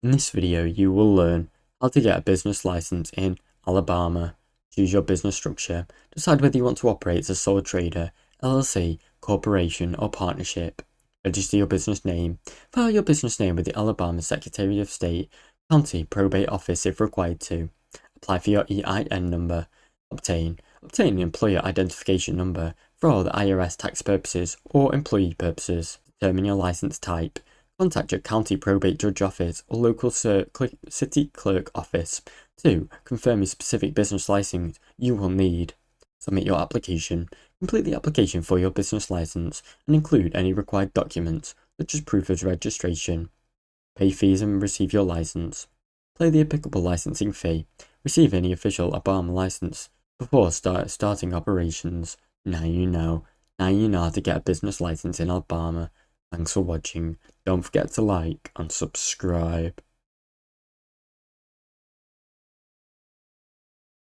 In this video, you will learn how to get a business license in Alabama, choose your business structure, decide whether you want to operate as a sole trader, LLC, corporation, or partnership, register your business name, file your business name with the Alabama Secretary of State, County Probate Office if required to, apply for your EIN number, obtain an employer identification number for all the IRS tax purposes or employee purposes, determine your license type, contact your county probate judge office or local city clerk office to confirm your specific business license you will need. Submit your application. Complete the application for your business license and include any required documents, such as proof of registration. Pay fees and receive your license. Pay the applicable licensing fee. Receive any official Alabama license before starting operations. Now you know. Now you know how to get a business license in Alabama. Thanks for watching. Don't forget to like and subscribe.